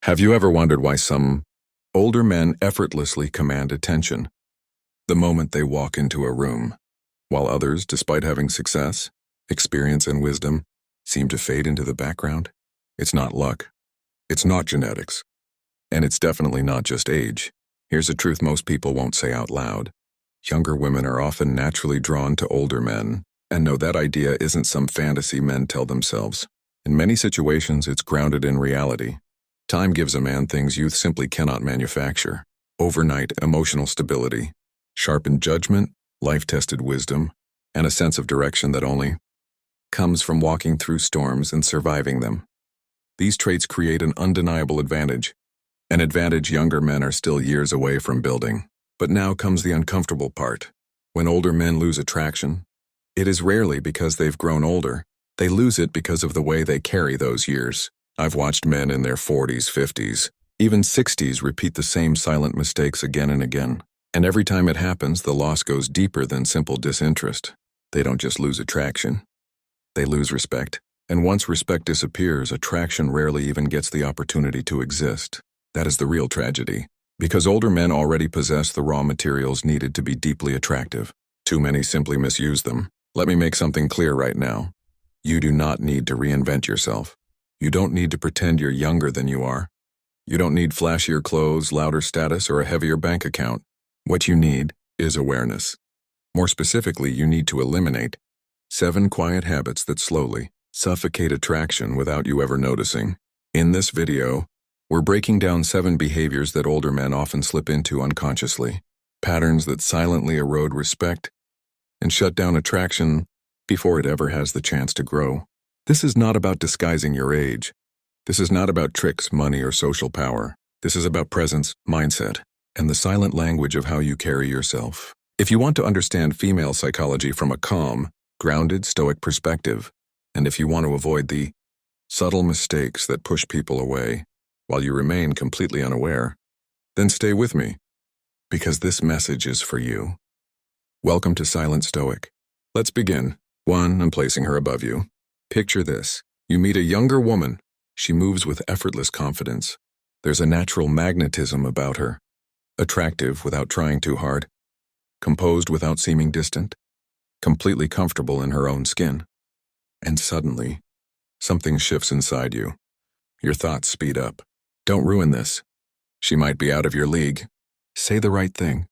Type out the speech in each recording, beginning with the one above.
Have you ever wondered why some older men effortlessly command attention the moment they walk into a room, while others, despite having success, experience, and wisdom, seem to fade into the background? It's not luck. It's not genetics. And it's definitely not just age. Here's a truth most people won't say out loud. Younger women are often naturally drawn to older men, and no, that idea isn't some fantasy men tell themselves. In many situations, it's grounded in reality. Time gives a man things youth simply cannot manufacture: overnight emotional stability, sharpened judgment, life-tested wisdom, and a sense of direction that only comes from walking through storms and surviving them. These traits create an undeniable advantage, an advantage younger men are still years away from building. But now comes the uncomfortable part. When older men lose attraction, it is rarely because they've grown older. They lose it because of the way they carry those years. I've watched men in their 40s, 50s, even 60s repeat the same silent mistakes again and again. And every time it happens, the loss goes deeper than simple disinterest. They don't just lose attraction. They lose respect. And once respect disappears, attraction rarely even gets the opportunity to exist. That is the real tragedy. Because older men already possess the raw materials needed to be deeply attractive. Too many simply misuse them. Let me make something clear right now. You do not need to reinvent yourself. You don't need to pretend you're younger than you are. You don't need flashier clothes, louder status, or a heavier bank account. What you need is awareness. More specifically, you need to eliminate 7 quiet habits that slowly suffocate attraction without you ever noticing. In this video, we're breaking down 7 behaviors that older men often slip into unconsciously, patterns that silently erode respect and shut down attraction before it ever has the chance to grow. This is not about disguising your age. This is not about tricks, money, or social power. This is about presence, mindset, and the silent language of how you carry yourself. If you want to understand female psychology from a calm, grounded, stoic perspective, and if you want to avoid the subtle mistakes that push people away, while you remain completely unaware, then stay with me, because this message is for you. Welcome to Silent Stoic. Let's begin. 1. I'm placing her above you. Picture this. You meet a younger woman. She moves with effortless confidence. There's a natural magnetism about her. Attractive without trying too hard. Composed without seeming distant. Completely comfortable in her own skin. And suddenly, something shifts inside you. Your thoughts speed up. Don't ruin this. She might be out of your league. Say the right thing.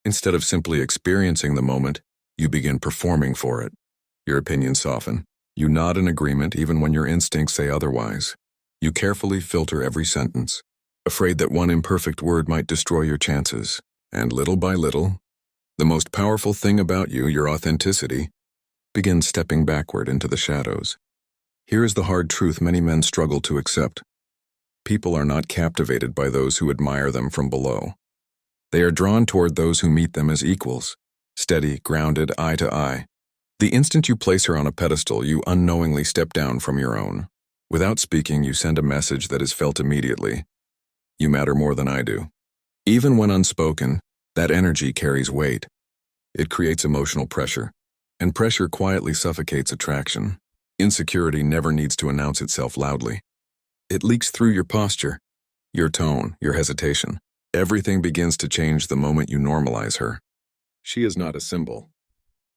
Instead of simply experiencing the moment, you begin performing for it. Your opinions soften. You nod in agreement even when your instincts say otherwise. You carefully filter every sentence, afraid that one imperfect word might destroy your chances. And little by little, the most powerful thing about you, your authenticity, begins stepping backward into the shadows. Here is the hard truth many men struggle to accept. People are not captivated by those who admire them from below. They are drawn toward those who meet them as equals, steady, grounded, eye to eye. The instant you place her on a pedestal, you unknowingly step down from your own. Without speaking, you send a message that is felt immediately. You matter more than I do. Even when unspoken, that energy carries weight. It creates emotional pressure, and pressure quietly suffocates attraction. Insecurity never needs to announce itself loudly. It leaks through your posture, your tone, your hesitation. Everything begins to change the moment you normalize her. She is not a symbol,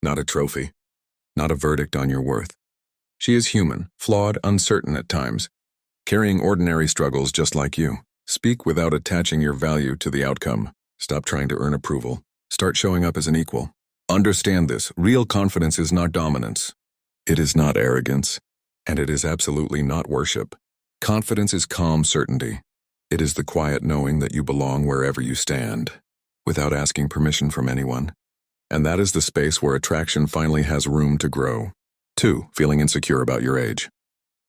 not a trophy, not a verdict on your worth. She is human, flawed, uncertain at times, carrying ordinary struggles just like you. Speak without attaching your value to the outcome. Stop trying to earn approval. Start showing up as an equal. Understand this: real confidence is not dominance. It is not arrogance, and it is absolutely not worship. Confidence is calm certainty. It is the quiet knowing that you belong wherever you stand, without asking permission from anyone. And that is the space where attraction finally has room to grow. 2. Feeling insecure about your age.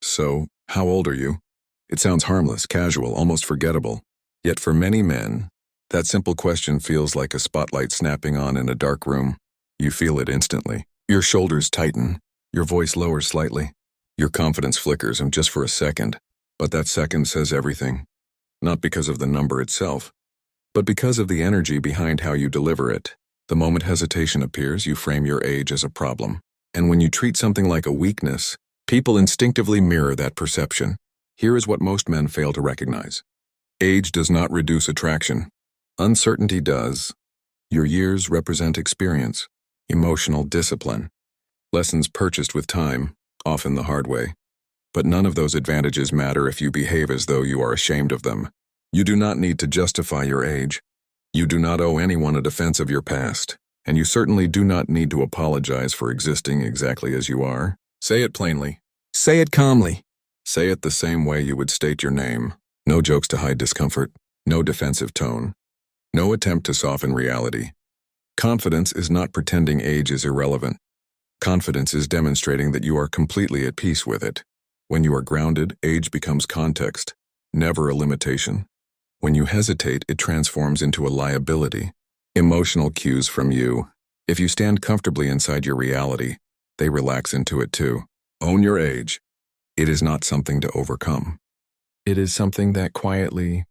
So, how old are you? It sounds harmless, casual, almost forgettable. Yet for many men, that simple question feels like a spotlight snapping on in a dark room. You feel it instantly. Your shoulders tighten. Your voice lowers slightly. Your confidence flickers, and just for a second. But that second says everything. Not because of the number itself, but because of the energy behind how you deliver it. The moment hesitation appears, you frame your age as a problem. And when you treat something like a weakness, people instinctively mirror that perception. Here is what most men fail to recognize. Age does not reduce attraction. Uncertainty does. Your years represent experience, emotional discipline, lessons purchased with time, often the hard way. But none of those advantages matter if you behave as though you are ashamed of them. You do not need to justify your age. You do not owe anyone a defense of your past, and you certainly do not need to apologize for existing exactly as you are. Say it plainly. Say it calmly. Say it the same way you would state your name. No jokes to hide discomfort. No defensive tone. No attempt to soften reality. Confidence is not pretending age is irrelevant. Confidence is demonstrating that you are completely at peace with it. When you are grounded, age becomes context, never a limitation. When you hesitate, it transforms into a liability. Emotional cues from you. If you stand comfortably inside your reality, they relax into it too. Own your age. It is not something to overcome. It is something that quietly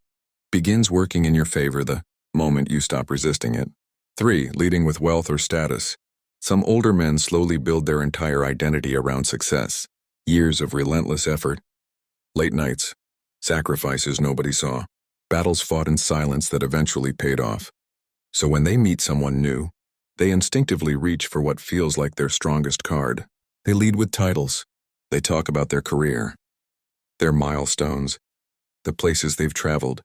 begins working in your favor the moment you stop resisting it. 3. Leading with wealth or status. Some older men slowly build their entire identity around success. Years of relentless effort. Late nights. Sacrifices nobody saw. Battles fought in silence that eventually paid off. So when they meet someone new, they instinctively reach for what feels like their strongest card. They lead with titles. They talk about their career, their milestones, the places they've traveled,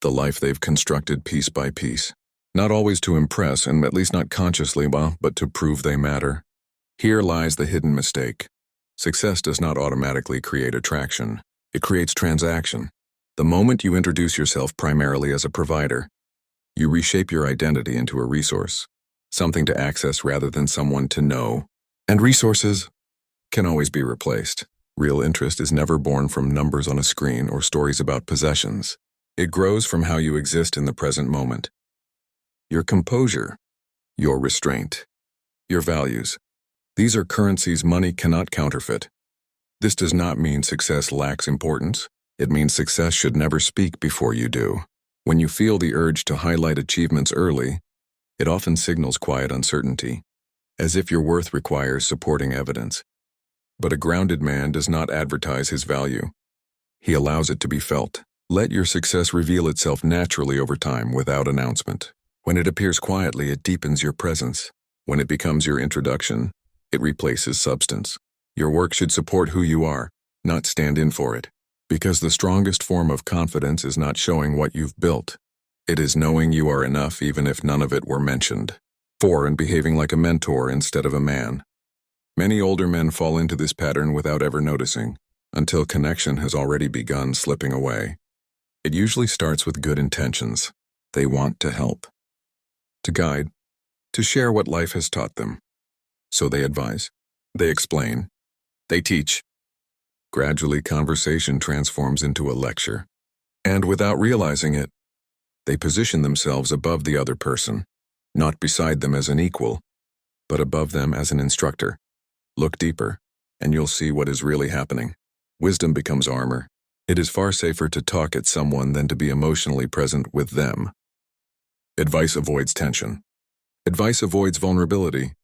the life they've constructed piece by piece. Not always to impress, and at least not consciously, but to prove they matter. Here lies the hidden mistake. Success does not automatically create attraction. It creates transaction. The moment you introduce yourself primarily as a provider, you reshape your identity into a resource, something to access rather than someone to know. And resources can always be replaced. Real interest is never born from numbers on a screen or stories about possessions. It grows from how you exist in the present moment. Your composure, your restraint, your values. These are currencies money cannot counterfeit. This does not mean success lacks importance. It means success should never speak before you do. When you feel the urge to highlight achievements early, it often signals quiet uncertainty, as if your worth requires supporting evidence. But a grounded man does not advertise his value. He allows it to be felt. Let your success reveal itself naturally over time without announcement. When it appears quietly, it deepens your presence. When it becomes your introduction, it replaces substance. Your work should support who you are, not stand in for it. Because the strongest form of confidence is not showing what you've built. It is knowing you are enough even if none of it were mentioned. 4. And behaving like a mentor instead of a man. Many older men fall into this pattern without ever noticing, until connection has already begun slipping away. It usually starts with good intentions. They want to help, to guide, to share what life has taught them. So they advise, they explain, they teach. Gradually, conversation transforms into a lecture. And without realizing it, they position themselves above the other person, not beside them as an equal, but above them as an instructor. Look deeper, and you'll see what is really happening. Wisdom becomes armor. It is far safer to talk at someone than to be emotionally present with them. Advice avoids tension. Advice avoids vulnerability,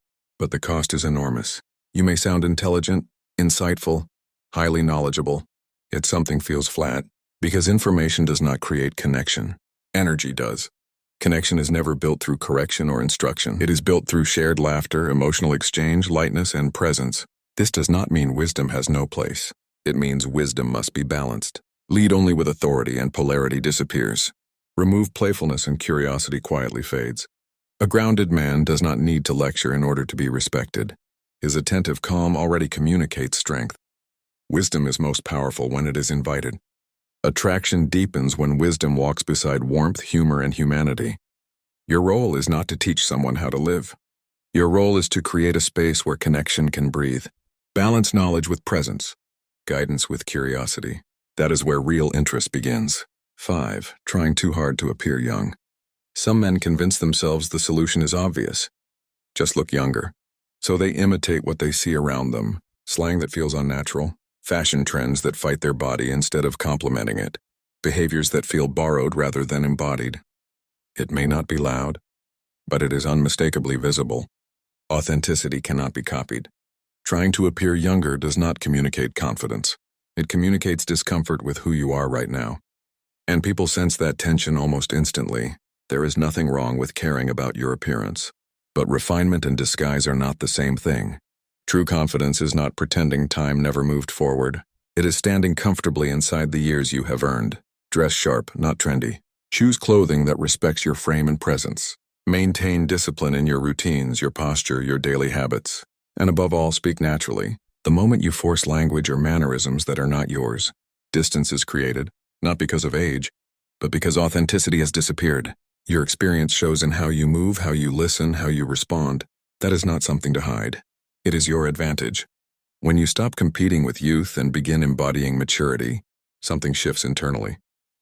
but the cost is enormous. You may sound intelligent, insightful, highly knowledgeable, yet something feels flat, because information does not create connection. Energy does. Connection is never built through correction or instruction. It is built through shared laughter, emotional exchange, lightness, and presence. This does not mean wisdom has no place. It means wisdom must be balanced. Lead only with authority and polarity disappears. Remove playfulness and curiosity quietly fades. A grounded man does not need to lecture in order to be respected. His attentive calm already communicates strength. Wisdom is most powerful when it is invited. Attraction deepens when wisdom walks beside warmth, humor, and humanity. Your role is not to teach someone how to live. Your role is to create a space where connection can breathe. Balance knowledge with presence, guidance with curiosity. That is where real interest begins. 5. Trying too hard to appear young. Some men convince themselves the solution is obvious. Just look younger. So they imitate what they see around them. Slang that feels unnatural. Fashion trends that fight their body instead of complementing it. Behaviors that feel borrowed rather than embodied. It may not be loud, but it is unmistakably visible. Authenticity cannot be copied. Trying to appear younger does not communicate confidence. It communicates discomfort with who you are right now. And people sense that tension almost instantly. There is nothing wrong with caring about your appearance. But refinement and disguise are not the same thing. True confidence is not pretending time never moved forward. It is standing comfortably inside the years you have earned. Dress sharp, not trendy. Choose clothing that respects your frame and presence. Maintain discipline in your routines, your posture, your daily habits. And above all, speak naturally. The moment you force language or mannerisms that are not yours, distance is created, not because of age, but because authenticity has disappeared. Your experience shows in how you move, how you listen, how you respond. That is not something to hide. It is your advantage. When you stop competing with youth and begin embodying maturity, something shifts internally.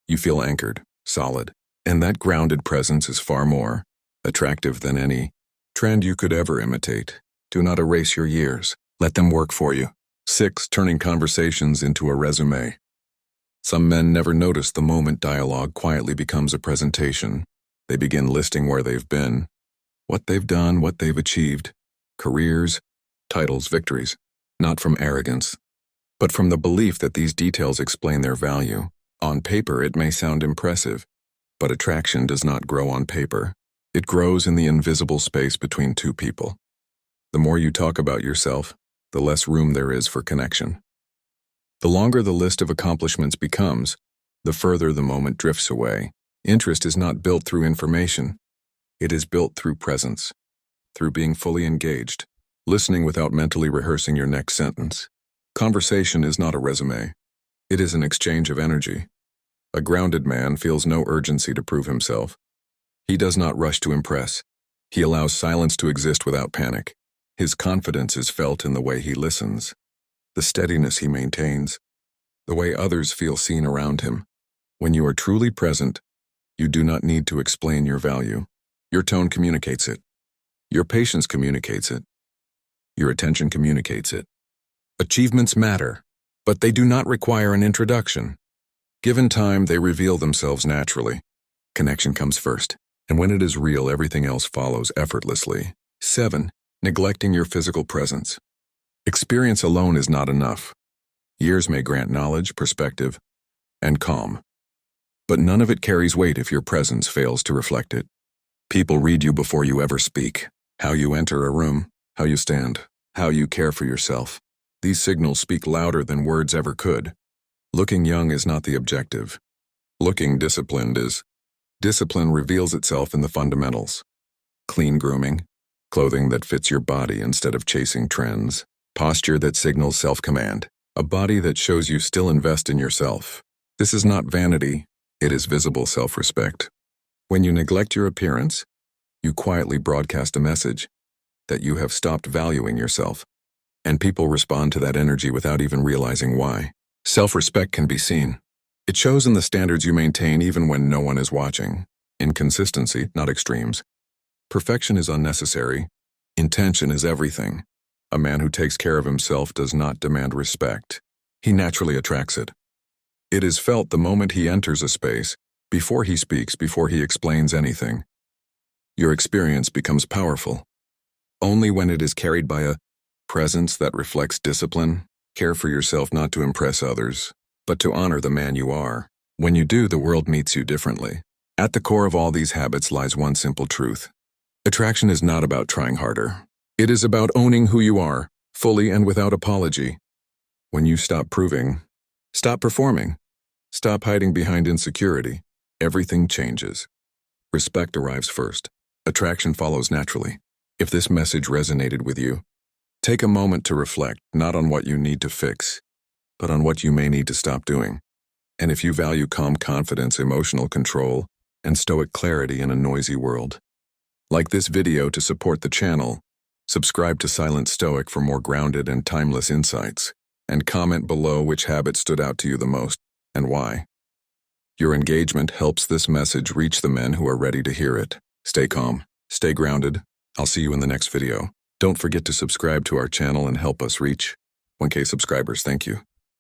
You feel anchored, solid, and that grounded presence is far more attractive than any trend you could ever imitate. Do not erase your years. Let them work for you. 6. Turning conversations into a resume. Some men never notice the moment dialogue quietly becomes a presentation. They begin listing where they've been, what they've done, what they've achieved, careers, titles, victories, not from arrogance, but from the belief that these details explain their value. On paper, it may sound impressive, but attraction does not grow on paper. It grows in the invisible space between two people. The more you talk about yourself, the less room there is for connection. The longer the list of accomplishments becomes, the further the moment drifts away. Interest is not built through information. It is built through presence, through being fully engaged, listening without mentally rehearsing your next sentence. Conversation is not a resume. It is an exchange of energy. A grounded man feels no urgency to prove himself. He does not rush to impress. He allows silence to exist without panic. His confidence is felt in the way he listens, the steadiness he maintains, the way others feel seen around him. When you are truly present, you do not need to explain your value. Your tone communicates it. Your patience communicates it. Your attention communicates it. Achievements matter, but they do not require an introduction. Given time, they reveal themselves naturally. Connection comes first, and when it is real, everything else follows effortlessly. 7. Neglecting your physical presence. Experience alone is not enough. Years may grant knowledge, perspective, and calm. But none of it carries weight if your presence fails to reflect it. People read you before you ever speak. How you enter a room, how you stand, how you care for yourself. These signals speak louder than words ever could. Looking young is not the objective. Looking disciplined is. Discipline reveals itself in the fundamentals. Clean grooming, clothing that fits your body instead of chasing trends, posture that signals self-command, a body that shows you still invest in yourself. This is not vanity, it is visible self-respect. When you neglect your appearance, you quietly broadcast a message that you have stopped valuing yourself, and people respond to that energy without even realizing why. Self-respect can be seen. It shows in the standards you maintain even when no one is watching. In consistency, not extremes. Perfection is unnecessary. Intention is everything. A man who takes care of himself does not demand respect. He naturally attracts it. It is felt the moment he enters a space, before he speaks, before he explains anything. Your experience becomes powerful only when it is carried by a presence that reflects discipline. Care for yourself not to impress others, but to honor the man you are. When you do, the world meets you differently. At the core of all these habits lies one simple truth. Attraction is not about trying harder. It is about owning who you are, fully and without apology. When you stop proving, stop performing, stop hiding behind insecurity, everything changes. Respect arrives first. Attraction follows naturally. If this message resonated with you, take a moment to reflect, not on what you need to fix, but on what you may need to stop doing. And if you value calm confidence, emotional control, and stoic clarity in a noisy world, like this video to support the channel, subscribe to Silent Stoic for more grounded and timeless insights, and comment below which habit stood out to you the most and why. Your engagement helps this message reach the men who are ready to hear it. Stay calm, stay grounded. I'll see you in the next video. Don't forget to subscribe to our channel and help us reach 1K subscribers. Thank you.